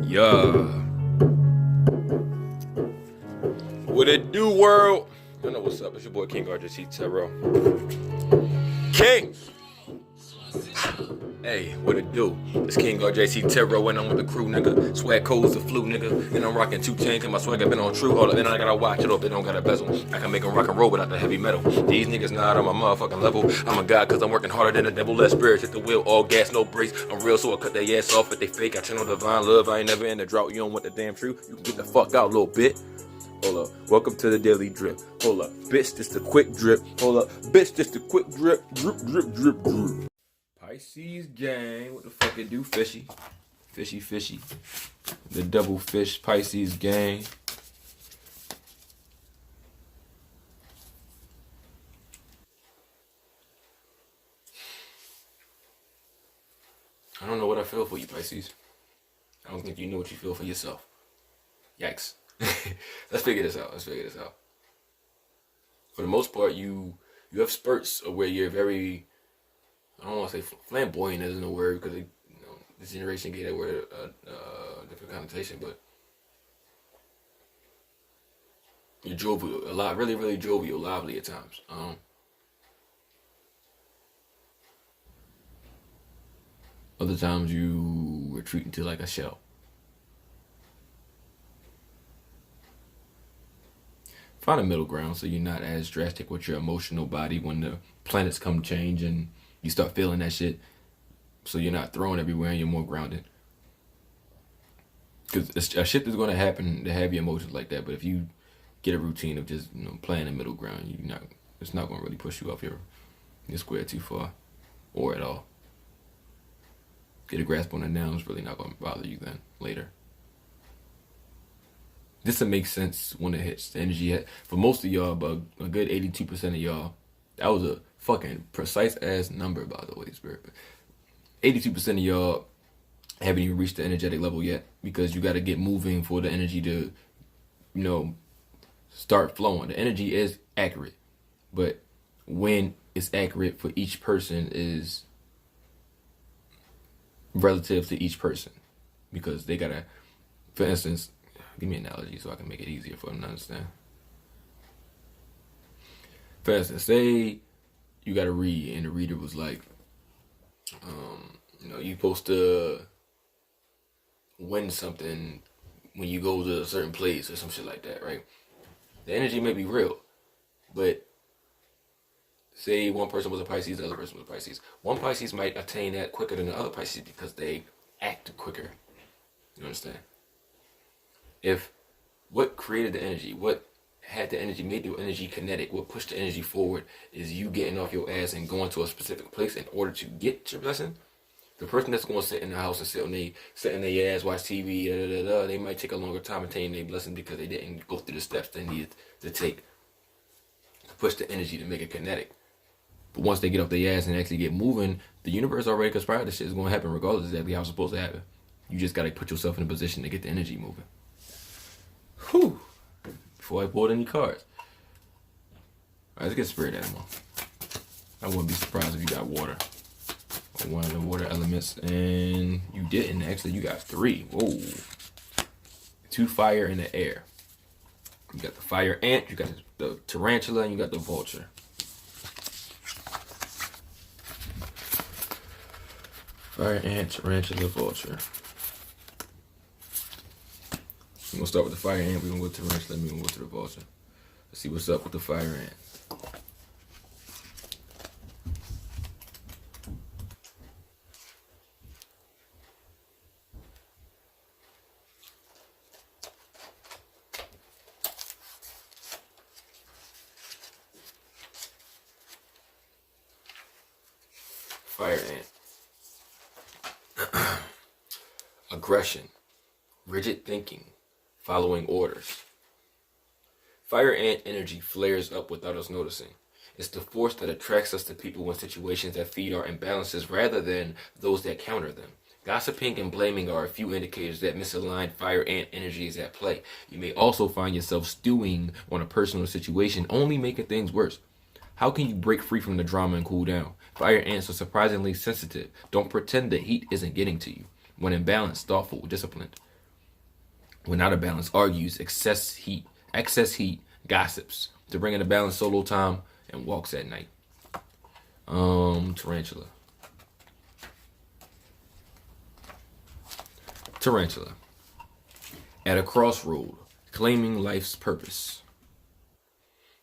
Yeah. What it do, world? You know what's up. It's your boy KingRJC Tarot. King! Hey, what it do? It's KingRJC Tarot and I'm with the crew, nigga. Swag codes the flu, nigga. And I'm rocking 2 chains and my swag have been on true. Hold up, and I gotta watch it up. It don't got a bezel. I can make them rock and roll without the heavy metal. These niggas not on my motherfucking level. I'm a god cause I'm working harder than the devil. Let spirits hit the wheel, all gas, no brakes. I'm real, so I cut their ass off if they fake. I channel divine love. I ain't never in the drought. You don't want the damn truth. You can get the fuck out a little bit. Hold up. Welcome to the daily drip. Hold up. Bitch, this the quick drip. Hold up. Bitch, this the quick drip. Drip, drip, drip, drip. Pisces gang. What the fuck it do? Fishy. Fishy, fishy. The double fish Pisces gang. I don't know what I feel for you, Pisces. I don't think you know what you feel for yourself. Yikes. Let's figure this out. For the most part, you have spurts of where you're very, I don't want to say flamboyant isn't a word because this generation gave that word a different connotation, but you're jovial a lot, really, really jovial, lively at times. Other times you retreat into like a shell. Find a middle ground so you're not as drastic with your emotional body when the planets come change and you start feeling that shit. So you're not thrown everywhere and you're more grounded. Because a shit that's going to happen to have your emotions like that. But if you get a routine of just playing the middle ground, it's not going to really push you off your square too far or at all. Get a grasp on it now, it's really not going to bother you then later. This will make sense when it hits. The energy for most of y'all, but a good 82% of y'all, that was a fucking precise ass number, by the way, Spirit. But 82% of y'all haven't even reached the energetic level yet because you got to get moving for the energy to, start flowing. The energy is accurate, but when it's accurate for each person is relative to each person because they gotta, for instance, give me an analogy so I can make it easier for them to understand. For instance, say you got a read and the reader was like, you're supposed to win something when you go to a certain place or some shit like that, right? The energy may be real, but say one person was a Pisces, the other person was a Pisces. One Pisces might attain that quicker than the other Pisces because they act quicker. You understand? If what created the energy, what had the energy, made the energy kinetic, what pushed the energy forward is you getting off your ass and going to a specific place in order to get your blessing. The person that's going to sit in the house and sit in their ass, watch TV, they might take a longer time attaining their blessing because they didn't go through the steps they needed to take to push the energy to make it kinetic. But once they get off their ass and actually get moving, the universe already conspired this shit is going to happen regardless of exactly how it's supposed to happen. You just got to put yourself in a position to get the energy moving. Whew. Before I pulled any cards. Alright, let's get spirit animal. I wouldn't be surprised if you got water. Or one of the water elements. And you didn't. Actually, you got 3. Whoa. 2 fire in the air. You got the fire ant, you got the tarantula, and you got the vulture. Fire ant, tarantula, vulture. We're going to start with the fire ant. We're going to go to the tarantula. Then we're going to go to the vulture. Let's see what's up with the fire ant. Fire ant. Aggression. Rigid thinking. Following orders. Fire ant energy flares up without us noticing. It's the force that attracts us to people and situations that feed our imbalances rather than those that counter them. Gossiping and blaming are a few indicators that misaligned fire ant energy is at play. You may also find yourself stewing on a personal situation, only making things worse. How can you break free from the drama and cool down? Fire ants are surprisingly sensitive. Don't pretend the heat isn't getting to you. When imbalanced, thoughtful, disciplined. When out of balance, argues, excess heat, gossips. To bring in a balance, solo time, and walks at night. Tarantula. Tarantula. At a crossroad, claiming life's purpose.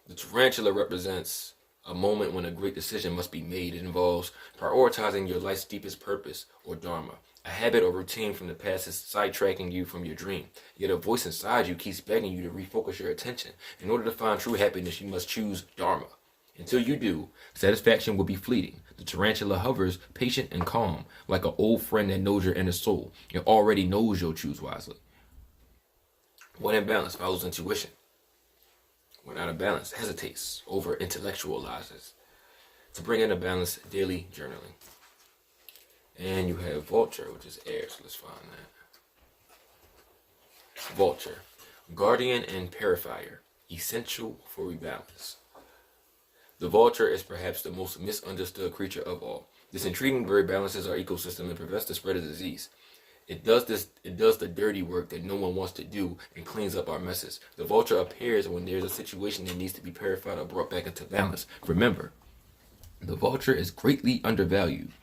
The tarantula represents a moment when a great decision must be made. It involves prioritizing your life's deepest purpose or dharma. A habit or routine from the past is sidetracking you from your dream. Yet a voice inside you keeps begging you to refocus your attention. In order to find true happiness, you must choose dharma. Until you do, satisfaction will be fleeting. The tarantula hovers, patient and calm, like an old friend that knows your inner soul. It already knows you'll choose wisely. When in balance, follows intuition. When out of balance, hesitates, over intellectualizes. To bring in a balance, daily journaling. And you have vulture, which is air, so let's find that. Vulture, guardian and purifier, essential for rebalance. The vulture is perhaps the most misunderstood creature of all. This intriguing bird balances our ecosystem and prevents the spread of disease. It does the dirty work that no one wants to do and cleans up our messes. The vulture appears when there's a situation that needs to be purified or brought back into balance. Remember, the vulture is greatly undervalued.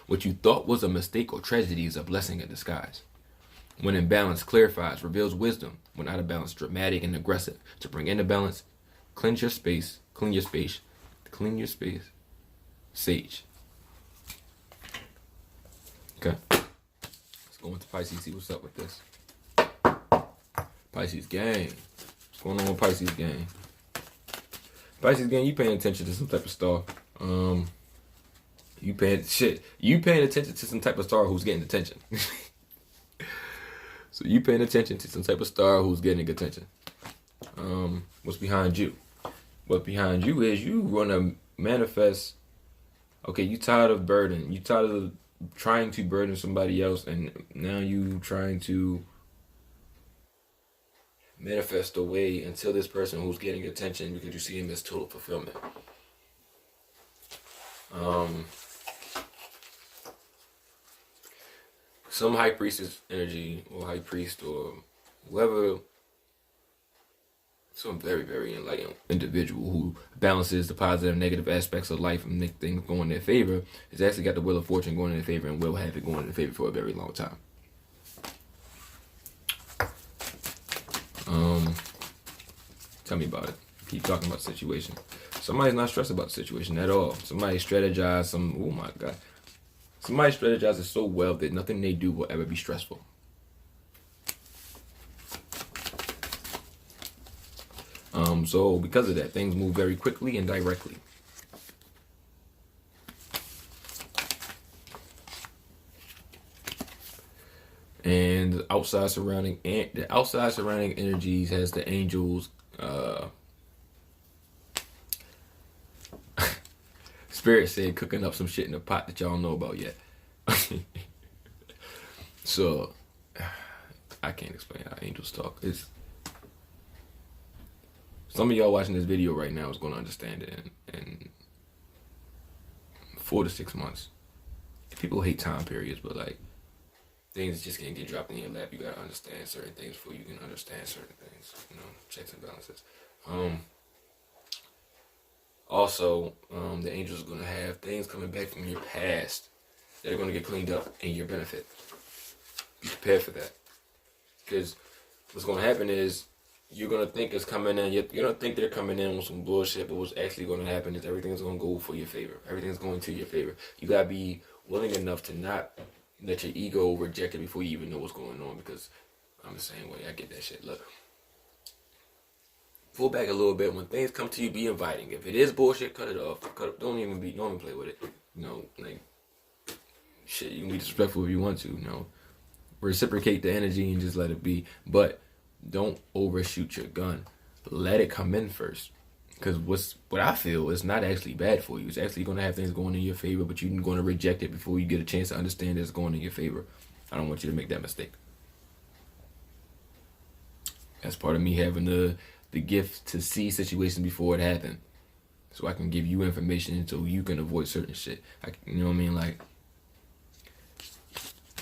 What you thought was a mistake or tragedy is a blessing in disguise. When in balance, clarifies, reveals wisdom. When out of balance, dramatic and aggressive. To bring into balance, clean your space, sage. Okay. Let's go into Pisces, see what's up with this. Pisces gang. What's going on with Pisces gang? Pisces gang, you paying attention to some type of star. You paying attention to some type of star who's getting attention. So you paying attention to some type of star who's getting attention. What's behind you? What's behind you is you want to manifest. Okay, you tired of burden. You tired of trying to burden somebody else, and now you trying to manifest a way until this person who's getting attention because you see him as total fulfillment. Some high priestess energy or high priest or whoever, some very, very enlightened individual who balances the positive and negative aspects of life and make things go in their favor, has actually got the wheel of fortune going in their favor and will have it going in their favor for a very long time. Tell me about it. Keep talking about the situation. Somebody's not stressed about the situation at all. Somebody strategized oh my God. Somebody strategizes so well that nothing they do will ever be stressful. So because of that, things move very quickly and directly. And the outside surrounding energies has the angels. Spirit said cooking up some shit in the pot that y'all don't know about yet. So I can't explain how angels talk. It's some of y'all watching this video right now is going to understand it in 4 to 6 months. People hate time periods, but like things just can't get dropped in your lap. You gotta understand certain things before you can understand certain things. You know, checks and balances. Also, the angels are gonna have things coming back from your past that are gonna get cleaned up in your benefit. Be prepared for that, because what's gonna happen is you're gonna think it's coming in. You're gonna think they're coming in with some bullshit, but what's actually gonna happen is everything's gonna go for your favor. Everything's going to your favor. You gotta be willing enough to not let your ego reject it before you even know what's going on, because I'm the same way. I get that shit. Look, pull back a little bit. When things come to you, be inviting. If it is bullshit, cut it off. Don't even play with it. You know, like shit. You can be disrespectful if you want to. You know, reciprocate the energy and just let it be. But don't overshoot your gun. Let it come in first. Because what I feel is not actually bad for you. It's actually going to have things going in your favor, but you're going to reject it before you get a chance to understand it's going in your favor. I don't want you to make that mistake. That's part of me having the gift to see situations before it happened, so I can give you information so you can avoid certain shit. You know what I mean? Like,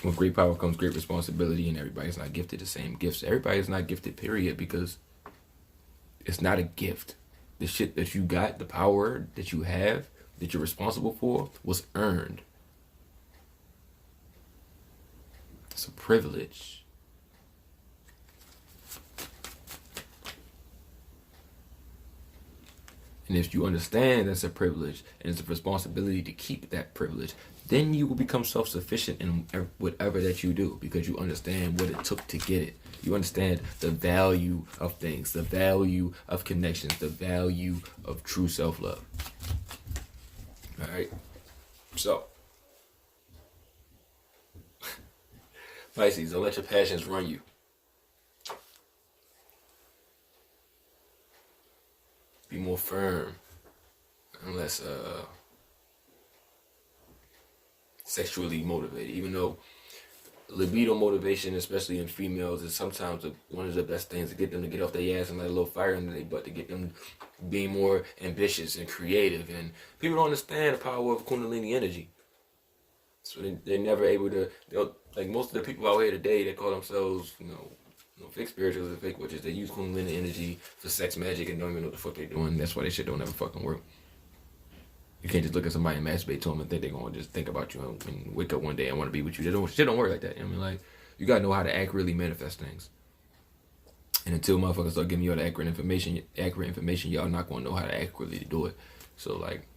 With great power comes great responsibility, and everybody's not gifted the same gifts. Everybody's not gifted, period, because it's not a gift. The shit that you got, the power that you have, that you're responsible for, was earned. It's a privilege. And if you understand that's a privilege and it's a responsibility to keep that privilege, then you will become self-sufficient in whatever that you do, because you understand what it took to get it. You understand the value of things, the value of connections, the value of true self-love. All right. So, Pisces, don't let your passions run you. Be more firm, unless sexually motivated. Even though libido motivation, especially in females, is sometimes one of the best things to get them to get off their ass and let a little fire under their butt, to get them being more ambitious and creative. And people don't understand the power of Kundalini energy. So they're never able to, like most of the people out here today that call themselves, fake spirituals and fake witches, they use Kundalini energy for sex magic and don't even know what the fuck they're doing. That's why this shit don't ever fucking work. You can't just look at somebody and masturbate to them and think they're going to just think about you and wake up one day and want to be with you. Shit don't work like that. I mean, like, you got to know how to accurately manifest things. And until motherfuckers start giving you all the accurate information, y'all not going to know how to accurately do it. So, like,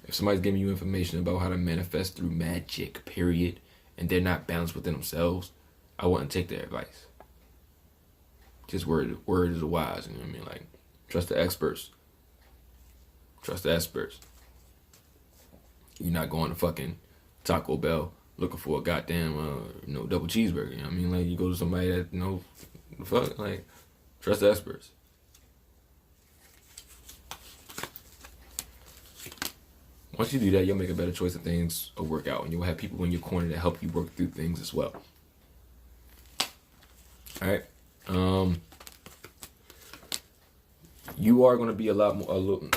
if somebody's giving you information about how to manifest through magic, period, and they're not balanced within themselves, I wouldn't take their advice. Just word is wise, you know what I mean? Like, trust the experts. Trust the experts. You're not going to fucking Taco Bell looking for a goddamn, double cheeseburger. You know what I mean? Like, you go to somebody that, like, trust the experts. Once you do that, you'll make a better choice and things will work out. And you'll have people in your corner to help you work through things as well. All right. You are going to be a little,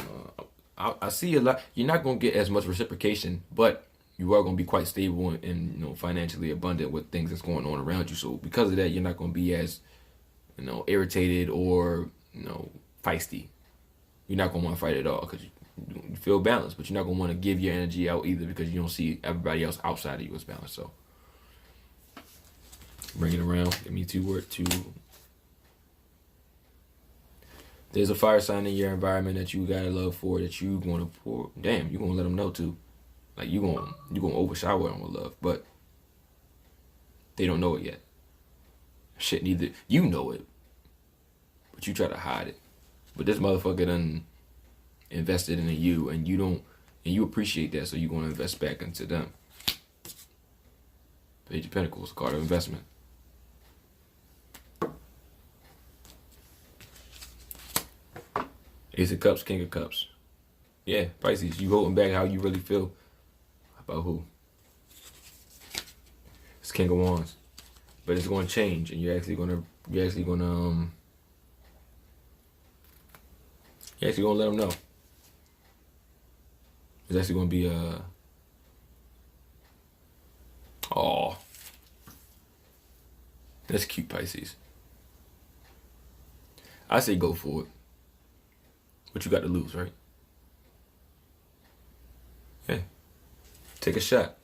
I see a lot. You're not going to get as much reciprocation, but you are going to be quite stable and financially abundant with things that's going on around you. So because of that, you're not going to be as, irritated or, feisty. You're not going to want to fight at all because you feel balanced, but you're not going to want to give your energy out either because you don't see everybody else outside of you as balanced. So bring it around. Give me two. There's a fire sign in your environment that you got a love for, that you going to pour. Damn, you going to let them know too. Like, you going to overshower them with love, but they don't know it yet. Shit, neither you know it, but you try to hide it. But this motherfucker done invested in you, and you don't, and you appreciate that, so you're going to invest back into them. Page of Pentacles, card of investment. Ace of Cups, King of Cups. Yeah, Pisces, you holding back how you really feel about who. It's King of Wands, but it's going to change, and you're actually going to let them know. It's actually going to be oh, that's cute, Pisces. I say go for it. What you got to lose, right? Yeah. Take a shot.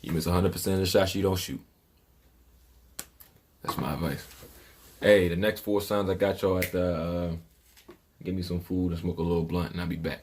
You miss 100% of the shots you don't shoot. That's my advice. Hey, the next 4 signs I got y'all at the, give me some food and smoke a little blunt and I'll be back.